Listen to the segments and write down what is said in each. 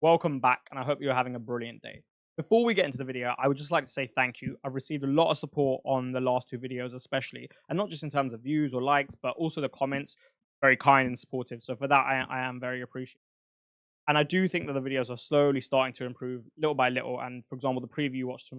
Welcome back, and I hope you're having a brilliant day. Before we get into the video, I would just like to say thank you. I've received a lot of support on the last two videos, especially, and not just in terms of views or likes, but also the comments. Very kind and supportive. So for that, I am very appreciative. And I do think that the videos are slowly starting to improve little by little. And for example, the preview watch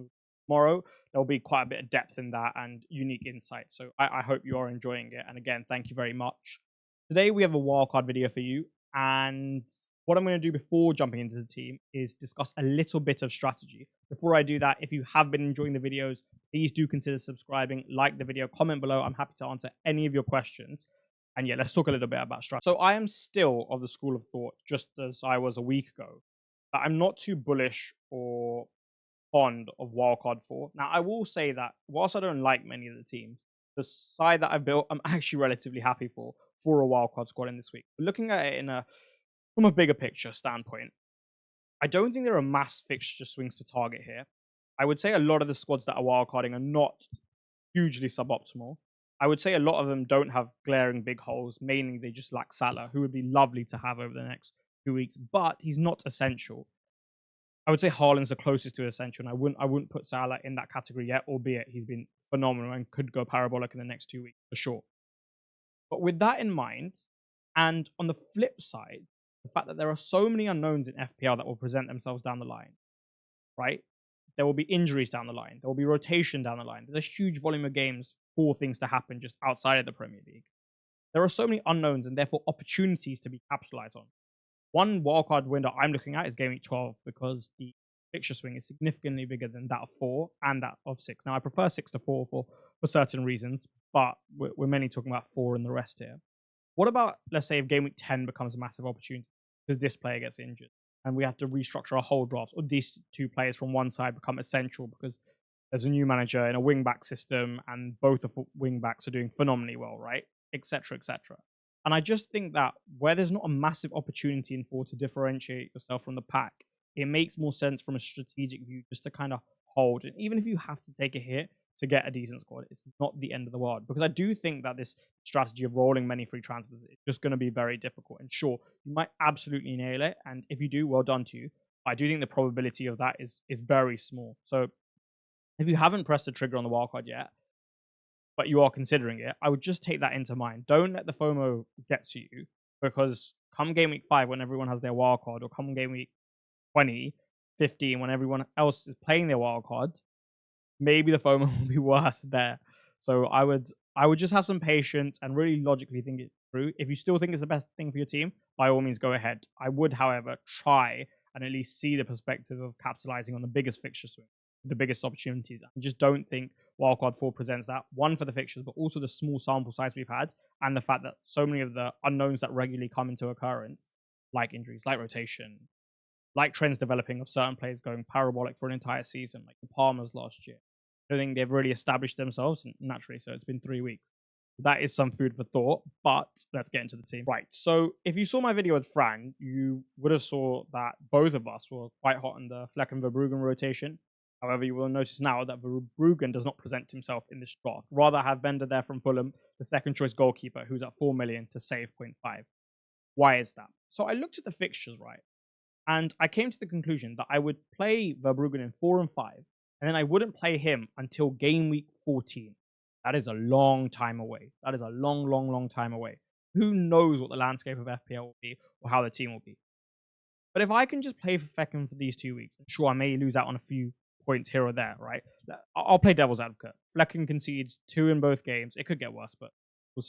tomorrow, there'll be quite a bit of depth in that and unique insight. So I hope you are enjoying it. And again, thank you very much. Today we have a wildcard video for you, and what I'm going to do before jumping into the team is discuss a little bit of strategy. Before I do that, if you have been enjoying the videos, please do consider subscribing, like the video, comment below. I'm happy to answer any of your questions. And yeah, let's talk a little bit about strategy. So I am still of the school of thought, just as I was a week ago, that I'm not too bullish or fond of Wildcard 4. Now, I will say that whilst I don't like many of the teams, the side that I've built, I'm actually relatively happy for a wildcard squad in this week. But looking at it from a bigger picture standpoint, I don't think there are mass fixture swings to target here. I would say a lot of the squads that are wildcarding are not hugely suboptimal. I would say a lot of them don't have glaring big holes. Mainly, they just lack Salah, who would be lovely to have over the next 2 weeks, but he's not essential. I would say Haaland's the closest to essential, and I wouldn't put Salah in that category yet, albeit he's been phenomenal and could go parabolic in the next 2 weeks for sure. But with that in mind, and on the flip side, the fact that there are so many unknowns in FPL that will present themselves down the line, right? There will be injuries down the line. There will be rotation down the line. There's a huge volume of games for things to happen just outside of the Premier League. There are so many unknowns and therefore opportunities to be capitalized on. One wildcard window I'm looking at is Game Week 12 because the fixture swing is significantly bigger than that of 4 and that of 6. Now, I prefer 6 to 4 for certain reasons, but we're mainly talking about 4 and the rest here. What about, let's say, if Game Week 10 becomes a massive opportunity because this player gets injured and we have to restructure our whole drafts, or these two players from one side become essential because there's a new manager in a wing-back system and both the wing-backs are doing phenomenally well, right? Etc., etc. And I just think that where there's not a massive opportunity in 4 to differentiate yourself from the pack, it makes more sense from a strategic view just to kind of hold. And even if you have to take a hit to get a decent squad, it's not the end of the world. Because I do think that this strategy of rolling many free transfers is just going to be very difficult. And sure, you might absolutely nail it. And if you do, well done to you. I do think the probability of that is very small. So if you haven't pressed the trigger on the wildcard yet, but you are considering it, I would just take that into mind. Don't let the FOMO get to you, because come Game Week 5 when everyone has their wildcard, or come Game Week 20, 15 when everyone else is playing their wildcard, maybe the FOMO will be worse there. So I would just have some patience and really logically think it through. If you still think it's the best thing for your team, by all means go ahead. I would, however, try and at least see the perspective of capitalizing on the biggest fixture swing, the biggest opportunities. I just don't think Wildcard 4 presents that. One, for the fixtures, but also the small sample size we've had and the fact that so many of the unknowns that regularly come into occurrence, like injuries, like rotation, like trends developing of certain players going parabolic for an entire season, like the Palmers last year. I don't think they've really established themselves naturally, so it's been 3 weeks. That is some food for thought, but let's get into the team. Right, so if you saw my video with Fran, you would have saw that both of us were quite hot on the Flekken Verbruggen rotation. However, you will notice now that Verbruggen does not present himself in this draft. Rather have Bender there from Fulham, the second choice goalkeeper, who's at 4 million to save 0.5. Why is that? So I looked at the fixtures, right? And I came to the conclusion that I would play Verbruggen in 4 and 5, and then I wouldn't play him until Game Week 14. That is a long time away. That is a long time away. Who knows what the landscape of FPL will be or how the team will be. But if I can just play for Flekken for these 2 weeks, sure, I may lose out on a few points here or there, right? I'll play devil's advocate. Flekken concedes 2 in both games. It could get worse, but we'll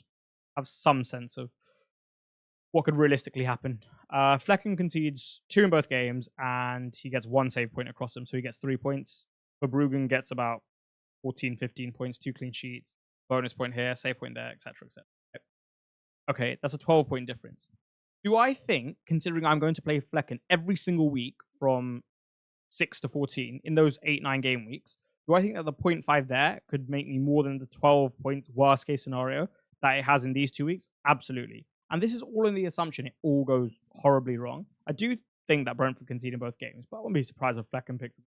have some sense of what could realistically happen. Flekken concedes 2 in both games, and he gets 1 save point across them, so he gets 3 points. Verbruggen gets about 14, 15 points, 2 clean sheets, bonus point here, save point there, etc., etc. Okay, that's a 12-point difference. Do I think, considering I'm going to play Flekken every single week from 6 to 14 in those 8-9 game weeks, do I think that the 0.5 there could make me more than the 12 points worst case scenario that it has in these 2 weeks? Absolutely. And this is all in the assumption it all goes horribly wrong. I do think that Brentford concede in both games, but I wouldn't be surprised if Flekken picks 2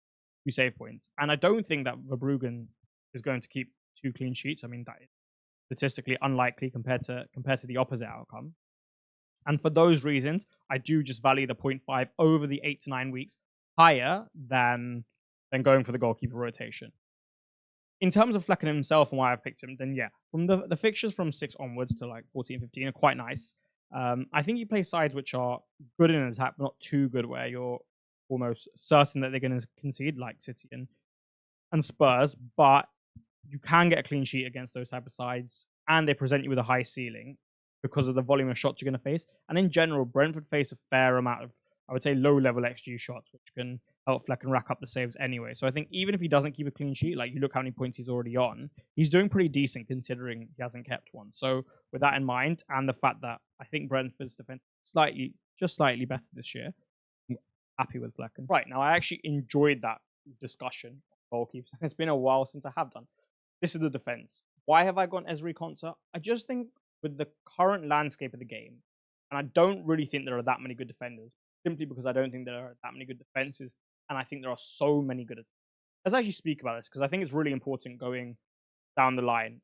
save points. And I don't think that Verbruggen is going to keep 2 clean sheets. I mean, that is statistically unlikely compared to the opposite outcome. And for those reasons, I do just value the 0.5 over the 8 to 9 weeks higher than going for the goalkeeper rotation. In terms of Flekken himself and why I've picked him, then yeah, from the fixtures from 6 onwards to like 14, 15 are quite nice. I think he plays sides which are good in an attack, but not too good, where you're almost certain that they're going to concede, like City and Spurs, but you can get a clean sheet against those type of sides, and they present you with a high ceiling because of the volume of shots you're going to face. And in general, Brentford face a fair amount of, I would say, low-level XG shots, which can help Flekken rack up the saves anyway. So I think even if he doesn't keep a clean sheet, like you look how many points he's already on, he's doing pretty decent considering he hasn't kept one. So with that in mind, and the fact that I think Brentford's defense is just slightly better this year, I'm happy with Flekken. Right, now I actually enjoyed that discussion of goalkeepers. It's been a while since I have done. This is the defense. Why have I gone Ezri Konsa? I just think with the current landscape of the game, and I don't really think there are that many good defenders, simply because I don't think there are that many good defenses, and I think there are so many good. Let's actually speak about this, because I think it's really important going down the line.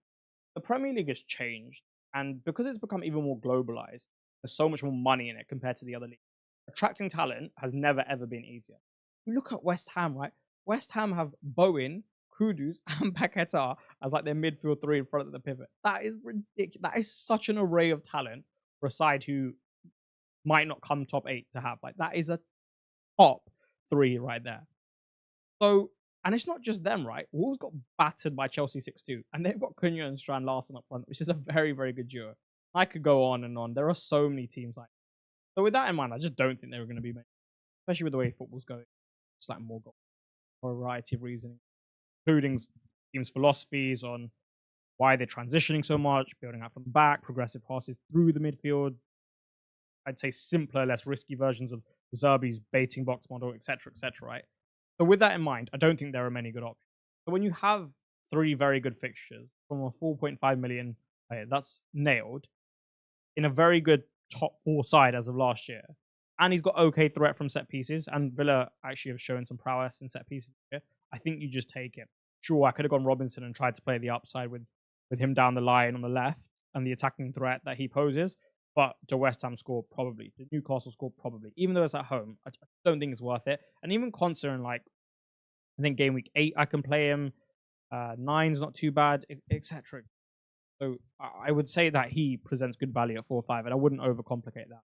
The Premier League has changed, and because it's become even more globalized, there's so much more money in it compared to the other leagues. Attracting talent has never, ever been easier. You look at West Ham, right? West Ham have Bowen, Kudus, and Paquetá as like their midfield three in front of the pivot. That is ridiculous. That is such an array of talent for a side who might not come top 8 to have. Like, that is a top 3 right there. So, and it's not just them, right? Wolves got battered by Chelsea 6-2, and they've got Cunha and Strand Larsen up front, which is a very, very good duo. I could go on and on. There are so many teams like that. So with that in mind, I just don't think they were going to be made, especially with the way football's going. It's like more goals for a variety of reasons, including teams' philosophies on why they're transitioning so much, building out from the back, progressive passes through the midfield. I'd say simpler, less risky versions of Zerbi's baiting box model, etc., right? So with that in mind, I don't think there are many good options. So when you have 3 very good fixtures from a 4.5 million player, that's nailed, in a very good top 4 side as of last year, and he's got okay threat from set pieces, and Villa actually have shown some prowess in set pieces here, I think you just take it. Sure, I could have gone Robinson and tried to play the upside with him down the line on the left and the attacking threat that he poses, but the West Ham score probably, the Newcastle score probably, even though it's at home, I don't think it's worth it. And even Konsa in, like, I think game week 8 I can play him, 9's not too bad, etc. So I would say that he presents good value at 4-5, and I wouldn't overcomplicate that.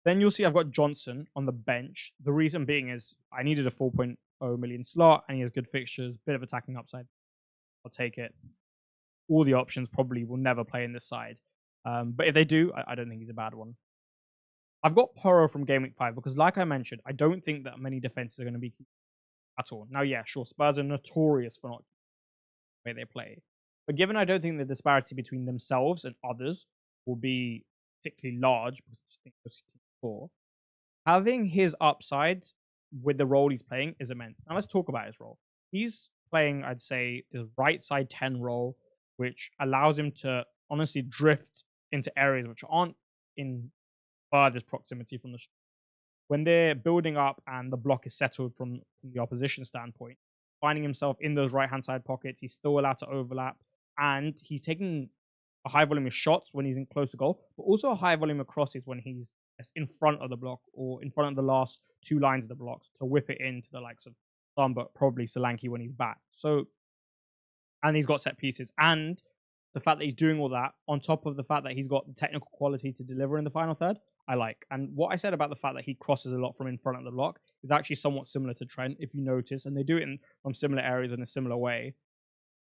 Then you'll see I've got Johnson on the bench. The reason being is I needed a 4.0 million slot, and he has good fixtures, bit of attacking upside. I'll take it. All the options probably will never play in this side. But if they do, I don't think he's a bad one. I've got Porro from Game Week 5 because, like I mentioned, I don't think that many defenses are going to be at all. Now, yeah, sure, Spurs are notorious for not the way they play. But given I don't think the disparity between themselves and others will be particularly large, because I just think those teams score, having his upside with the role he's playing is immense. Now, let's talk about his role. He's playing, I'd say, the right side 10 role, which allows him to honestly drift into areas which aren't in furthest proximity from the when they're building up and the block is settled from the opposition standpoint, finding himself in those right-hand side pockets. He's still allowed to overlap, and he's taking a high volume of shots when he's in close to goal, but also a high volume of crosses when he's in front of the block or in front of the last 2 lines of the blocks to whip it into the likes of some, but probably Solanke when he's back. So, and he's got set pieces, and the fact that he's doing all that on top of the fact that he's got the technical quality to deliver in the final third, I like. And what I said about the fact that he crosses a lot from in front of the block is actually somewhat similar to Trent, if you notice, and they do it from similar areas in a similar way.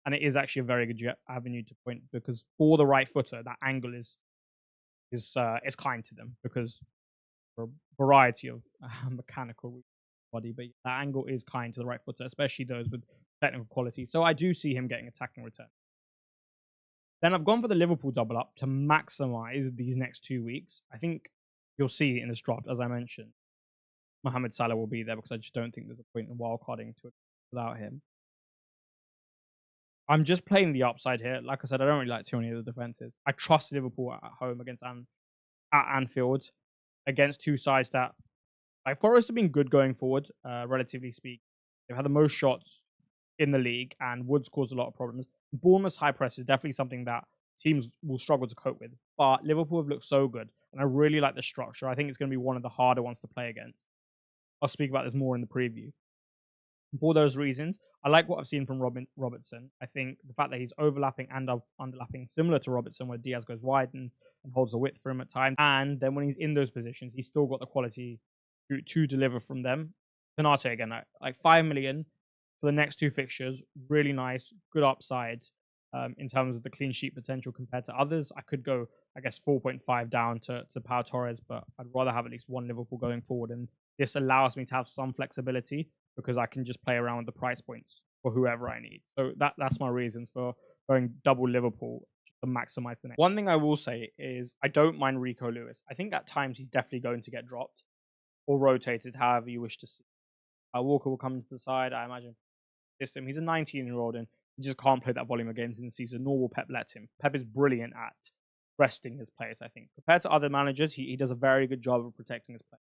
And it is actually a very good avenue to point, because for the right footer, that angle is kind to them, because for a variety of mechanical body, but that angle is kind to the right footer, especially those with technical quality. So I do see him getting attacking return. Then I've gone for the Liverpool double up to maximize these next 2 weeks. I think you'll see in this draft, as I mentioned, Mohamed Salah will be there, because I just don't think there's a point in wildcarding to it without him. I'm just playing the upside here. Like I said, I don't really like too many of the defenses. I trust Liverpool at home against at Anfield against 2 sides that, like, Forest have been good going forward, relatively speaking. They've had the most shots in the league, and Woods caused a lot of problems. Bournemouth's high press is definitely something that teams will struggle to cope with. But Liverpool have looked so good. and I really like the structure. I think it's going to be one of the harder ones to play against. I'll speak about this more in the preview. And for those reasons, I like what I've seen from Robertson. I think the fact that he's overlapping and underlapping, similar to Robertson, where Diaz goes wide and holds the width for him at times. And then when he's in those positions, he's still got the quality to deliver from them. Konate, again, like 5 million for the next 2 fixtures. Really nice, good upside in terms of the clean sheet potential compared to others. I could go, I guess, 4.5 down to Pau Torres, but I'd rather have at least one Liverpool going forward. And this allows me to have some flexibility because I can just play around with the price points for whoever I need. So that's my reasons for going double Liverpool to maximize the next. One thing I will say is I don't mind Rico Lewis. I think at times he's definitely going to get dropped or rotated, however you wish to see. Walker will come to the side, I imagine. He's a 19-year-old and he just can't play that volume of games in the season, nor will Pep let him. Pep is brilliant at resting his players, I think. Compared to other managers, he does a very good job of protecting his players.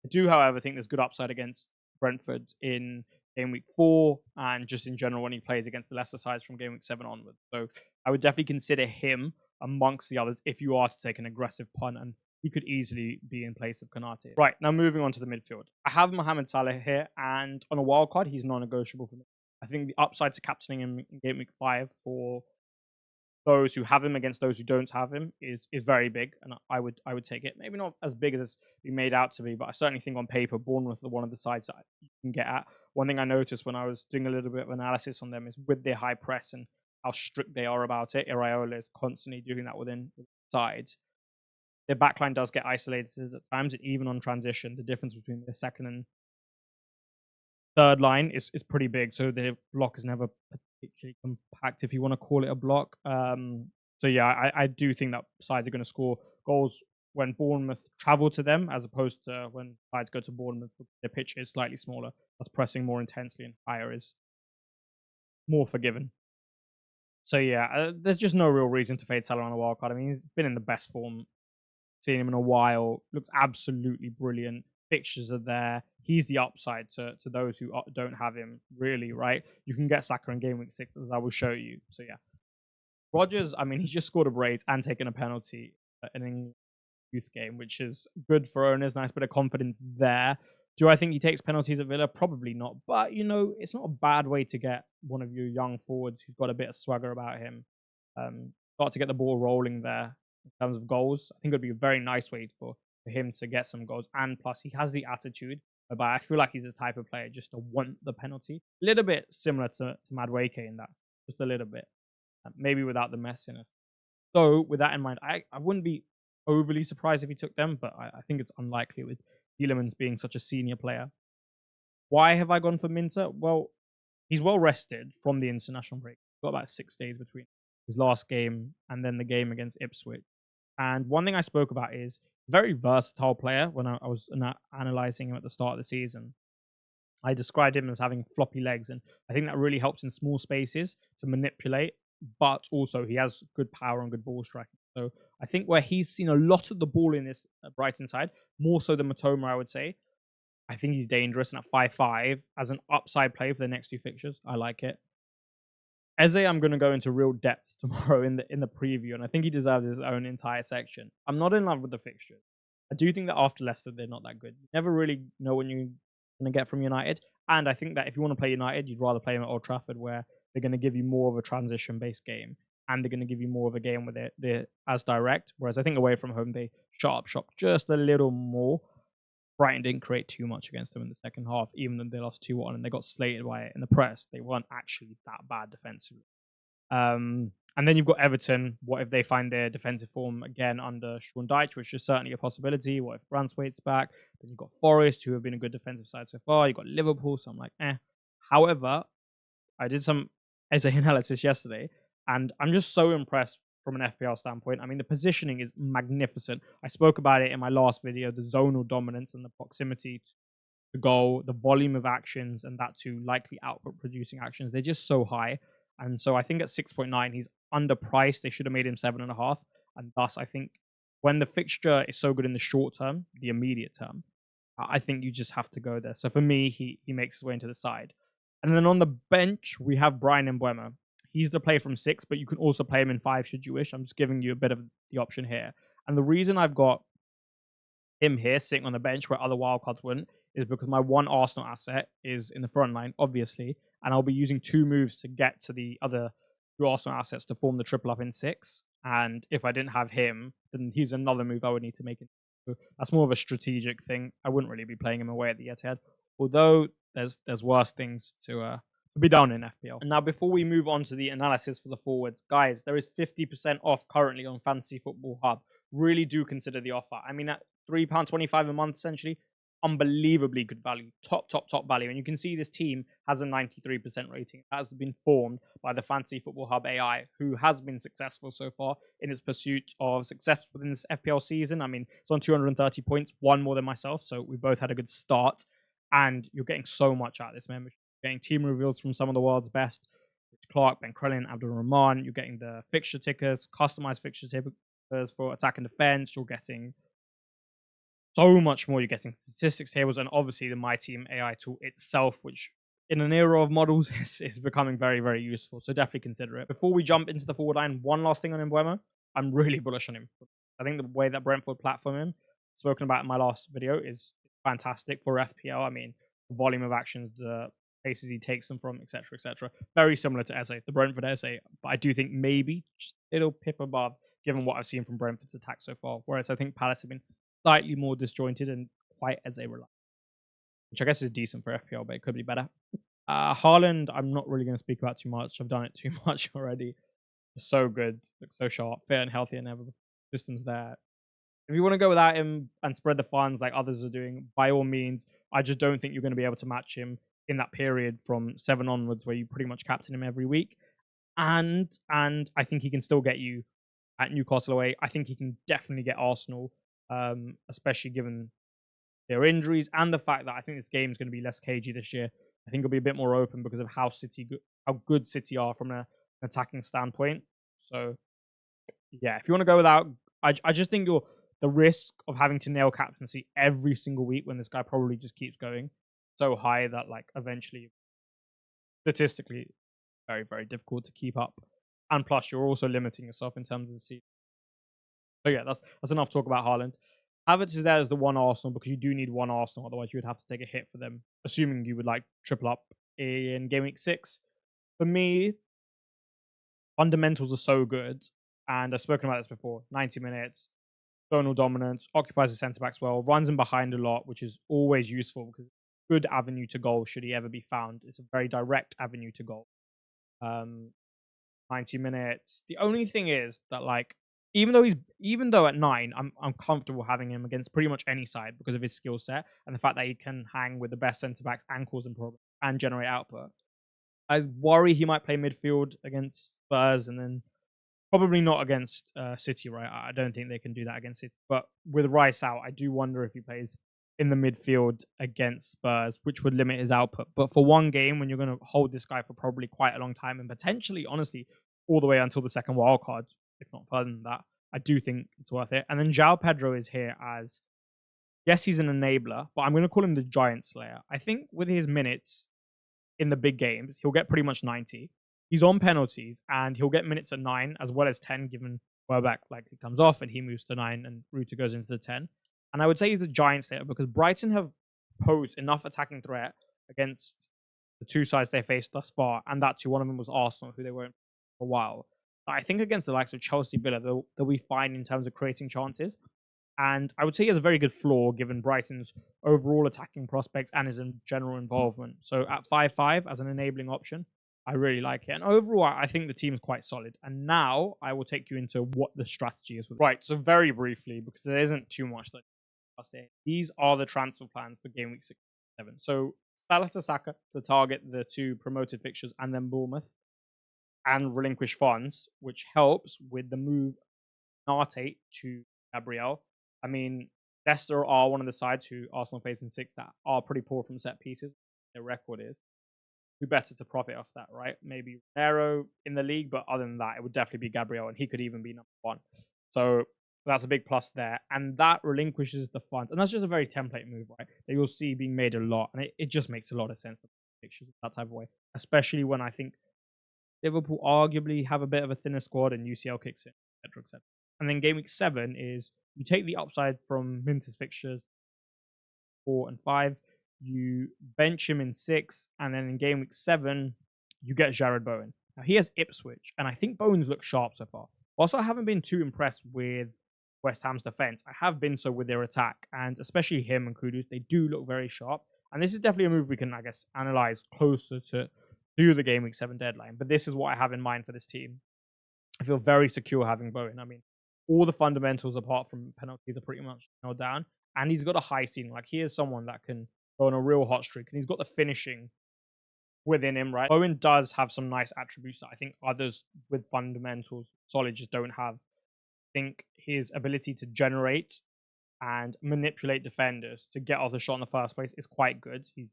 I do, however, think there's good upside against Brentford in game week 4 and just in general when he plays against the lesser sides from game week 7 onwards. So I would definitely consider him amongst the others if you are to take an aggressive punt, and he could easily be in place of Konate. Right, now moving on to the midfield. I have Mohamed Salah here, and on a wild card, he's non-negotiable for me. I think the upside to captaining him in game week 5 for those who have him against those who don't have him is very big, and I would take it. Maybe not as big as it's been made out to be, but I certainly think on paper, Bournemouth are one of the sides that you can get at. One thing I noticed when I was doing a little bit of analysis on them is with their high press and how strict they are about it. Iraola is constantly doing that within sides. Their backline does get isolated at times, and even on transition, the difference between the second and third line is pretty big. So their block is never particularly compact, if you want to call it a block. So yeah, I do think that sides are going to score goals when Bournemouth travel to them, as opposed to when sides go to Bournemouth. Their pitch is slightly smaller, that's pressing more intensely, and higher is more forgiven. So yeah, there's just no real reason to fade Salah on a wild card. I mean, he's been in the best form, seen him in a while, looks absolutely brilliant. Fixtures are there. He's the upside to those who don't have him, really, right? You can get Saka in game week 6, as I will show you. So yeah, Rodgers, I mean, he's just scored a brace and taken a penalty in a youth game, which is good for owners. Nice bit of confidence there. Do I think he takes penalties at Villa? Probably not. But, you know, it's not a bad way to get one of your young forwards who's got a bit of swagger about him. Start to get the ball rolling there in terms of goals. I think it would be a very nice way for him to get some goals. And plus, he has the attitude. But I feel like he's the type of player just to want the penalty. A little bit similar to Madueke in that. Just a little bit. Maybe without the messiness. So, with that in mind, I wouldn't be overly surprised if he took them, but I think it's unlikely with Tielemans being such a senior player. Why have I gone for Minter? Well, he's well rested from the international break. He's got about 6 days between his last game and then the game against Ipswich. And one thing I spoke about is very versatile player when I was analysing him at the start of the season. I described him as having floppy legs, and I think that really helps in small spaces to manipulate, but also he has good power and good ball striking. So I think where he's seen a lot of the ball in this Brighton side, more so than Mitoma, I would say, I think he's dangerous. And at 5.5, as an upside play for the next 2 fixtures, I like it. Eze, I'm going to go into real depth tomorrow in the preview, and I think he deserves his own entire section. I'm not in love with the fixtures. I do think that after Leicester, they're not that good. You never really know when you're going to get from United. And I think that if you want to play United, you'd rather play them at Old Trafford, where they're going to give you more of a transition-based game, and they're going to give you more of a game where they're as direct. Whereas I think away from home, they shut up shop just a little more. Brighton didn't create too much against them in the second half, even though they lost 2-1 and they got slated by it in the press. They weren't actually that bad defensively. And then you've got Everton. What if they find their defensive form again under Sean Dyche, which is certainly a possibility? What if Braithwaite's back? Then you've got Forest, who have been a good defensive side so far. You've got Liverpool, so I'm like, eh. However, I did some Eze analysis yesterday, and I'm just so impressed from an FPL standpoint. I mean, the positioning is magnificent. I spoke about it in my last video, the zonal dominance and the proximity to the goal, the volume of actions, and that to likely output producing actions. They're just so high. And so I think at 6.9, he's underpriced. They should have made him 7.5. And thus, I think when the fixture is so good in the short term, the immediate term, I think you just have to go there. So for me, he makes his way into the side. And then on the bench, we have Bryan Mbeumo. He's the play from 6, but you can also play him in 5 should you wish. I'm just giving you a bit of the option here. And the reason I've got him here sitting on the bench where other wildcards wouldn't is because my one Arsenal asset is in the front line, obviously, and I'll be using 2 moves to get to the other 2 Arsenal assets to form the triple up in 6. And if I didn't have him, then he's another move I would need to make. So that's more of a strategic thing. I wouldn't really be playing him away at the Etihad, although there's worse things to be done in FPL. And now, before we move on to the analysis for the forwards, guys, there is 50% off currently on Fantasy Football Hub. Really do consider the offer. I mean, at £3.25 a month, essentially, unbelievably good value, top value. And you can see this team has a 93% rating. That has been formed by the Fantasy Football Hub AI, who has been successful so far in its pursuit of success within this FPL season. I mean, it's on 230 points, one more than myself, so we both had a good start. And you're getting so much out of this membership. You're getting team reveals from some of the world's best. Rich Clark, Ben Crellin, Abdul Rahman. You're getting the fixture tickers, customized fixture tickers for attack and defense. You're getting so much more. You're getting statistics tables, and obviously the My Team AI tool itself, which in an era of models is becoming very, very useful. So definitely consider it. Before we jump into the forward line, one last thing on Mbeumo. I'm really bullish on him. I think the way that Brentford platform him, spoken about in my last video, is fantastic for FPL. I mean, the volume of actions, the places he takes them from, etc., etc. Very similar to Eze, the Brentford Eze, but I do think maybe just a little pip above, given what I've seen from Brentford's attack so far. Whereas I think Palace have been slightly more disjointed and quite Eze reliant, which I guess is decent for FPL, but it could be better. Haaland, I'm not really going to speak about too much. I've done it too much already. So good, looks so sharp, fit and healthy, and ever. Systems there. If you want to go without him and spread the funds like others are doing, by all means. I just don't think you're going to be able to match him in that period from 7 onwards, where you pretty much captain him every week. And I think he can still get you at Newcastle away. I think he can definitely get Arsenal, especially given their injuries and the fact that I think this game is going to be less cagey this year. I think it'll be a bit more open because of how good City are from an attacking standpoint. So yeah, if you want to go without, I just think the risk of having to nail captaincy every single week when this guy probably just keeps going so high that like eventually statistically very, very difficult to keep up. And plus you're also limiting yourself in terms of the season. So yeah, that's enough talk about Haaland. Havertz is there as the one Arsenal because you do need one Arsenal, otherwise you would have to take a hit for them, assuming you would like triple up in Game Week 6. For me, fundamentals are so good, and I've spoken about this before. 90 minutes, zonal dominance, occupies the centre-backs well, runs in behind a lot, which is always useful because it's a good avenue to goal should he ever be found. It's a very direct avenue to goal. 90 minutes. The only thing is that like even though at 9, I'm comfortable having him against pretty much any side because of his skill set and the fact that he can hang with the best centre backs and cause them problems and generate output. I worry he might play midfield against Spurs and then probably not against City, right? I don't think they can do that against City. But with Rice out, I do wonder if he plays in the midfield against Spurs, which would limit his output. But for one game, when you're going to hold this guy for probably quite a long time and potentially, honestly, all the way until the second wildcard, if not further than that, I do think it's worth it. And then João Pedro is here as, yes, he's an enabler, but I'm going to call him the Giant Slayer. I think with his minutes in the big games, he'll get pretty much 90. He's on penalties, and he'll get minutes at 9 as well as 10, given Welbeck like it comes off and he moves to 9 and Ruta goes into the 10. And I would say he's a Giant Slayer because Brighton have posed enough attacking threat against the 2 sides they faced thus far, and that too, one of them was Arsenal, who they weren't for a while. I think against the likes of Chelsea, Villa, they'll be fine in terms of creating chances. And I would say he has a very good floor given Brighton's overall attacking prospects and his general involvement. So at 5-5 as an enabling option, I really like it. And overall, I think the team is quite solid. And now I will take you into what the strategy is. Right, so very briefly, because there isn't too much that these are the transfer plans for Game Week 6 and 7. So Salah to Saka to target the 2 promoted fixtures and then Bournemouth and relinquish funds, which helps with the move Nate to Gabriel. I mean, Leicester are one of the sides who Arsenal face in 6 that are pretty poor from set pieces. Their record is. Who better to profit off that, right? Maybe Romero in the league, but other than that, it would definitely be Gabriel, and he could even be number 1. So that's a big plus there. And that relinquishes the funds. And that's just a very template move, right? That you'll see being made a lot. And it just makes a lot of sense to pictures that type of way. Especially when I think Liverpool arguably have a bit of a thinner squad and UCL kicks in, etc., etc. And then Game Week 7 is You take the upside from Minter's fixtures 4 and 5. You bench him in 6, and then in game week 7, you get Jared Bowen. Now he has Ipswich, and I think Bowen's looked sharp so far. Also, I haven't been too impressed with West Ham's defense. I have been so with their attack, and especially him and Kudus, they do look very sharp. And this is definitely a move we can, I guess, analyze closer to the game week 7 deadline. But this is what I have in mind for this team. I feel very secure having Bowen. I mean, all the fundamentals apart from penalties are pretty much nailed down, and he's got a high ceiling. Like, he is someone that can go on a real hot streak, and he's got the finishing within him, right? Bowen does have some nice attributes that I think others with fundamentals solid just don't have. I think his ability to generate and manipulate defenders to get off the shot in the first place is quite good. He's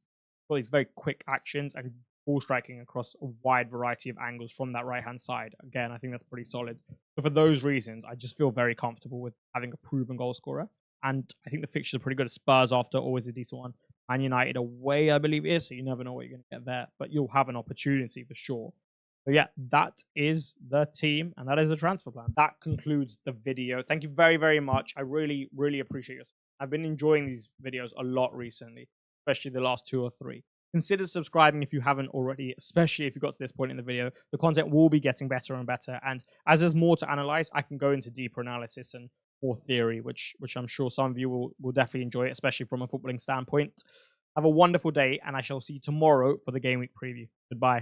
got these very quick actions and ball striking across a wide variety of angles from that right-hand side. Again, I think that's pretty solid. So for those reasons, I just feel very comfortable with having a proven goal scorer. And I think the fixtures are pretty good. Spurs after, always a decent one. Man United away, I believe it is, so you never know what you're going to get there. But you'll have an opportunity for sure. So yeah, that is the team, and that is the transfer plan. That concludes the video. Thank you very, very much. I really, really appreciate your support. I've been enjoying these videos a lot recently, especially the last 2 or 3. Consider subscribing if you haven't already, especially if you got to this point in the video. The content will be getting better and better, and as there's more to analyze, I can go into deeper analysis and more theory, which I'm sure some of you will definitely enjoy, especially from a footballing standpoint. Have a wonderful day, and I shall see you tomorrow for the game week preview. Goodbye.